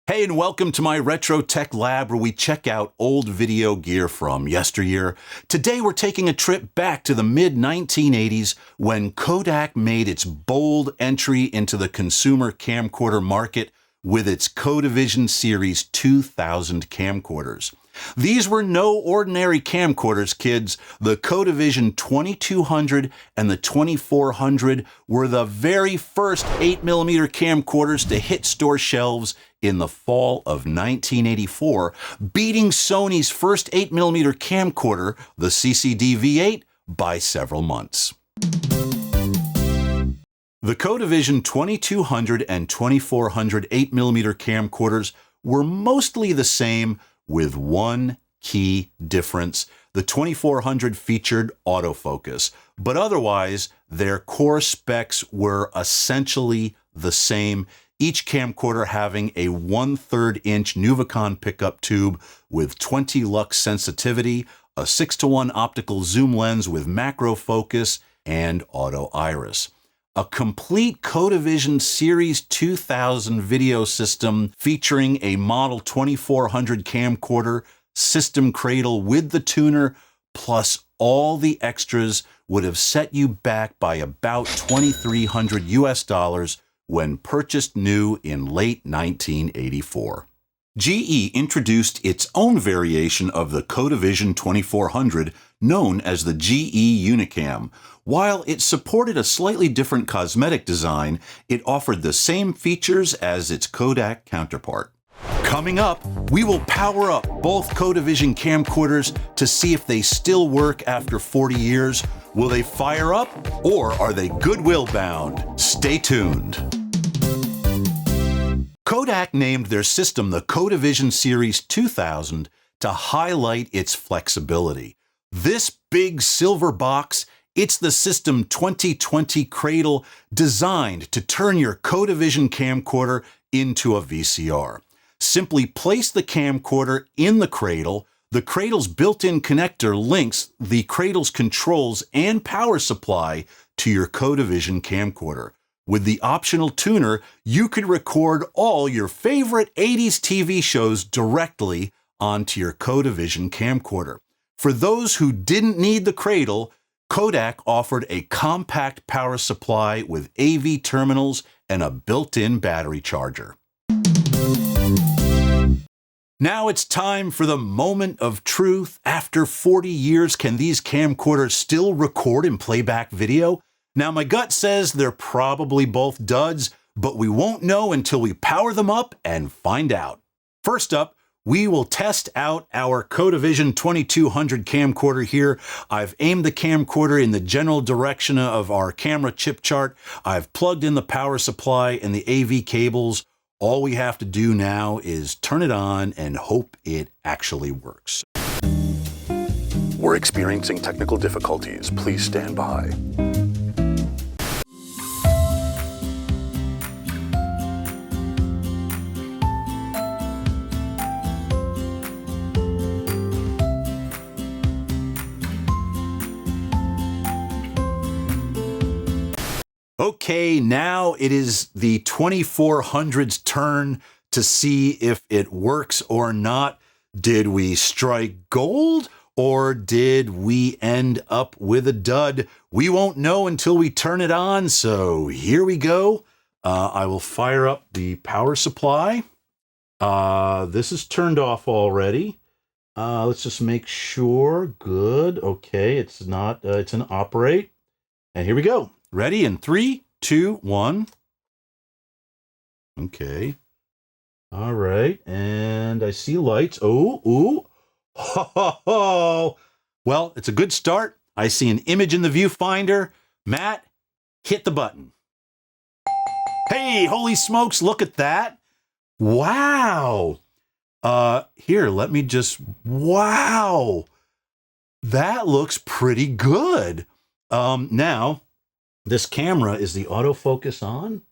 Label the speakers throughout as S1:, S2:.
S1: Hey, and welcome to my Retro Tech Lab where we check out old video gear from yesteryear. Today we're taking a trip back to the mid-1980s when Kodak made its bold entry into the consumer camcorder market with its Kodavision Series 2000 camcorders. These were no ordinary camcorders, kids. The Kodavision 2200 and the 2400 were the very first 8mm camcorders to hit store shelves in the fall of 1984, beating Sony's first 8mm camcorder, the CCD V8, by several months. The Kodavision 2200 and 2400 8mm camcorders were mostly the same, with one key difference. The 2400 featured autofocus, but otherwise their core specs were essentially the same, each camcorder having a 1/3 inch Nuvicon pickup tube with 20 lux sensitivity, a 6:1 optical zoom lens with macro focus, and auto iris. A complete Kodavision Series 2000 video system featuring a Model 2400 camcorder, system cradle with the tuner, plus all the extras would have set you back by about $2,300 US when purchased new in late 1984. GE introduced its own variation of the Kodavision 2400 known as the GE Unicam. While it supported a slightly different cosmetic design, it offered the same features as its Kodak counterpart. Coming up, we will power up both Kodavision camcorders to see if they still work after 40 years. Will they fire up, or are they goodwill bound? Stay tuned. Kodak named their system the Kodavision Series 2000 to highlight its flexibility. This big silver box, it's the System 2020 cradle designed to turn your Kodavision camcorder into a VCR. Simply place the camcorder in the cradle. The cradle's built-in connector links the cradle's controls and power supply to your Kodavision camcorder. With the optional tuner, you could record all your favorite 80s TV shows directly onto your Kodavision camcorder. For those who didn't need the cradle, Kodak offered a compact power supply with AV terminals and a built-in battery charger. Now it's time for the moment of truth. After 40 years, can these camcorders still record and playback video? Now, my gut says they're probably both duds, but we won't know until we power them up and find out. First up, we will test out our Kodavision 2200 camcorder here. I've aimed the camcorder in the general direction of our camera chip chart. I've plugged in the power supply and the AV cables. All we have to do now is turn it on and hope it actually works. We're experiencing technical difficulties. Please stand by. Okay, now it is the 2400's turn to see if it works or not. Did we strike gold or did we end up with a dud? We won't know until we turn it on, so here we go. I will fire up the power supply. This is turned off already. Let's just make sure. Good. Okay, it's not, it's an operate. And here we go. Ready in 3, 2, 1. Okay. All right. And I see lights. Oh, ooh. Ho, ho, ho. Well, it's a good start. I see an image in the viewfinder. Matt, hit the button. Hey, holy smokes, look at that. Wow. Here, let me just, wow. That looks pretty good. Now, this camera, is the autofocus on?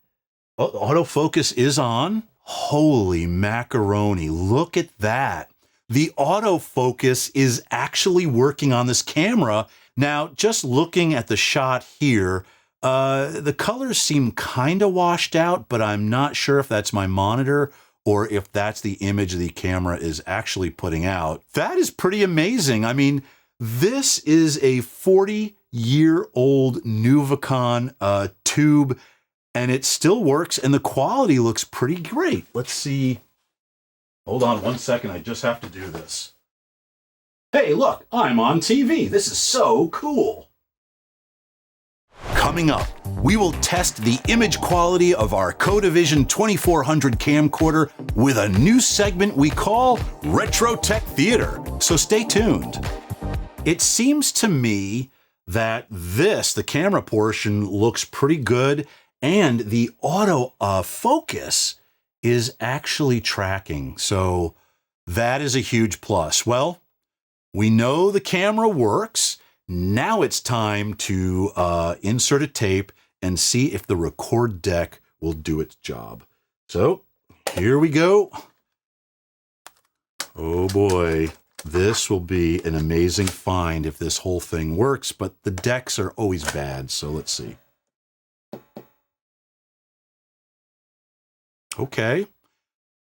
S1: Oh, autofocus is on. Holy macaroni, look at that. The autofocus is actually working on this camera. Now, just looking at the shot here, the colors seem kind of washed out, but I'm not sure if that's my monitor or if that's the image the camera is actually putting out. That is pretty amazing. I mean, this is a 40-year-old Nuvicon tube, and it still works, and the quality looks pretty great. Let's see. Hold on one second. I just have to do this. Hey, look, I'm on TV. This is so cool. Coming up, we will test the image quality of our Kodavision 2400 camcorder with a new segment we call Retro Tech Theater, so stay tuned. It seems to me that the camera portion, looks pretty good, and the auto focus is actually tracking, so that is a huge plus. Well, we know the camera works. Now it's time to insert a tape and see if the record deck will do its job. So here we go. Oh boy, this will be an amazing find if this whole thing works, but the decks are always bad, so let's see. Okay.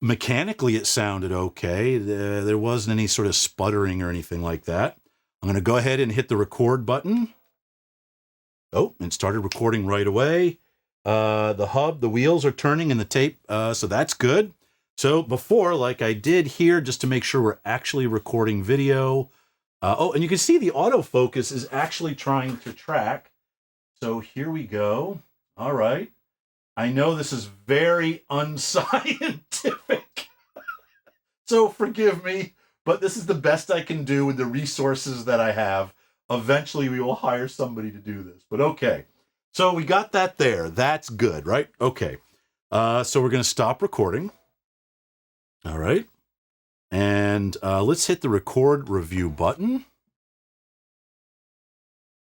S1: Mechanically, it sounded okay. There wasn't any sort of sputtering or anything like that. I'm going to go ahead and hit the record button. Oh, it started recording right away. The wheels are turning in the tape, so that's good. So before, like I did here, just to make sure we're actually recording video. And you can see the autofocus is actually trying to track. So here we go. All right. I know this is very unscientific, so forgive me, but this is the best I can do with the resources that I have. Eventually, we will hire somebody to do this, but okay. So we got that there. That's good, right? Okay. So we're going to stop recording. All right. And let's hit the record review button.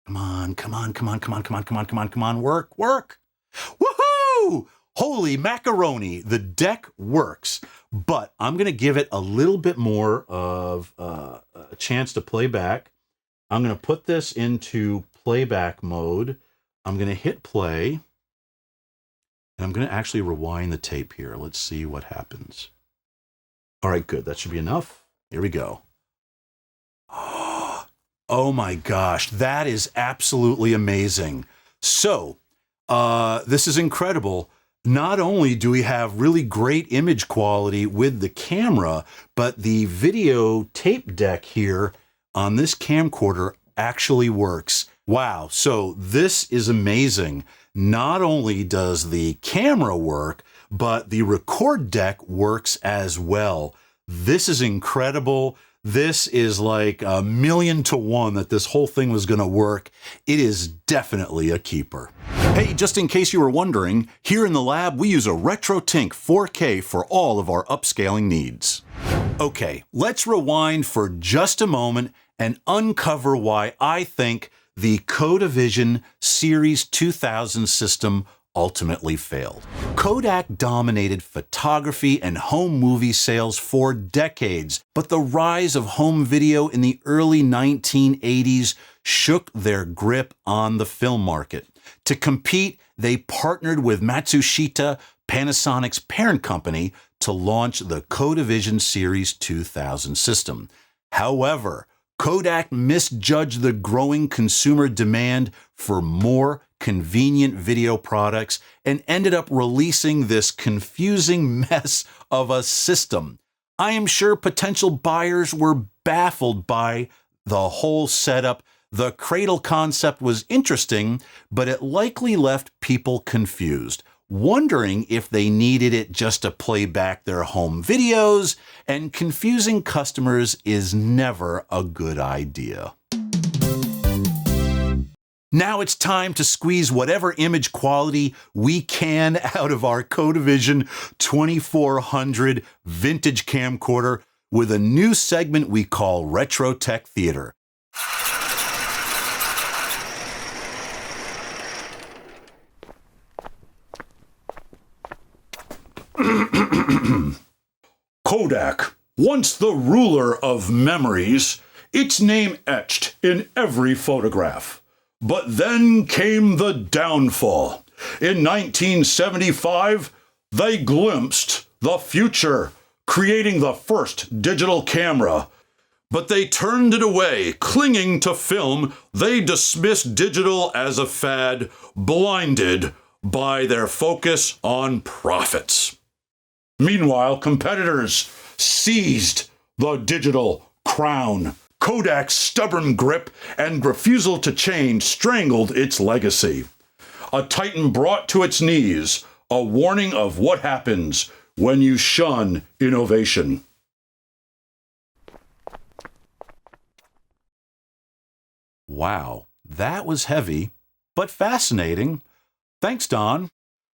S1: Come on, come on, come on, come on, come on, come on, come on, come on, work, work. Woohoo! Holy macaroni, the deck works, but I'm going to give it a little bit more of a chance to play back. I'm going to put this into playback mode. I'm going to hit play, and I'm going to actually rewind the tape here. Let's see what happens. All right, good. That should be enough. Here we go. Oh my gosh, that is absolutely amazing. So, this is incredible. Not only do we have really great image quality with the camera, but the video tape deck here on this camcorder actually works. Wow, so this is amazing. Not only does the camera work, but the record deck works as well. This is incredible. This is like 1,000,000 to 1 that this whole thing was going to work. It is definitely a keeper. Hey, just in case you were wondering, here in the lab we use a RetroTink 4K for all of our upscaling needs. Okay, let's rewind for just a moment and uncover why I think the Kodavision Series 2000 system ultimately failed. Kodak dominated photography and home movie sales for decades, but the rise of home video in the early 1980s shook their grip on the film market. To compete, they partnered with Matsushita, Panasonic's parent company, to launch the Kodavision Series 2000 system. However, Kodak misjudged the growing consumer demand for more convenient video products and ended up releasing this confusing mess of a system. I am sure potential buyers were baffled by the whole setup. The cradle concept was interesting, but it likely left people confused, wondering if they needed it just to play back their home videos, and confusing customers is never a good idea. Now it's time to squeeze whatever image quality we can out of our Kodavision 2400 vintage camcorder with a new segment we call Retro Tech Theater. Kodak, once the ruler of memories, its name etched in every photograph. But then came the downfall. In 1975, they glimpsed the future, creating the first digital camera. But they turned it away, clinging to film. They dismissed digital as a fad, blinded by their focus on profits. Meanwhile, competitors seized the digital crown. Kodak's stubborn grip and refusal to change strangled its legacy. A titan brought to its knees, a warning of what happens when you shun innovation. Wow, that was heavy, but fascinating. Thanks, Don.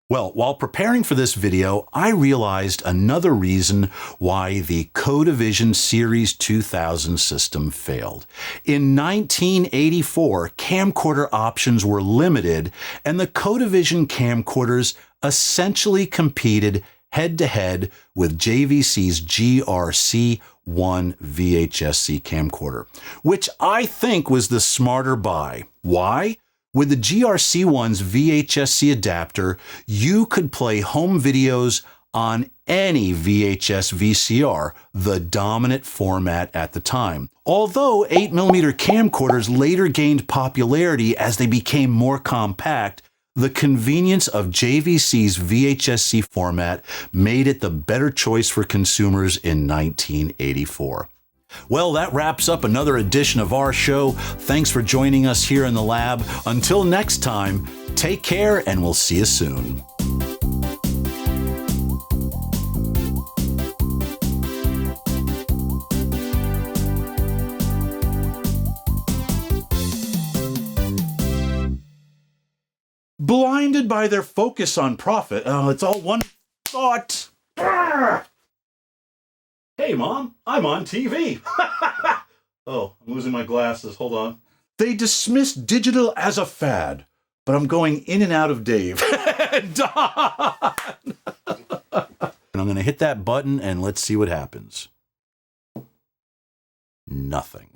S1: Well, while preparing for this video, I realized another reason why the Kodavision Series 2000 system failed. In 1984, camcorder options were limited, and the Kodavision camcorders essentially competed head-to-head with JVC's GRC1 vhs-c camcorder, which I think was the smarter buy. Why? With the GRC1's vhs-c adapter, you could play home videos on any VHS VCR, the dominant format at the time. Although 8mm camcorders later gained popularity as they became more compact, the convenience of JVC's vhs-c format made it the better choice for consumers in 1984. Well, that wraps up another edition of our show. Thanks for joining us here in the lab. Until next time, take care and we'll see you soon. Blinded by their focus on profit. Oh, it's all one thought. Hey, Mom, I'm on TV. Oh, I'm losing my glasses. Hold on. They dismissed digital as a fad, but I'm going in and out of Dave. Don! And I'm going to hit that button and let's see what happens. Nothing.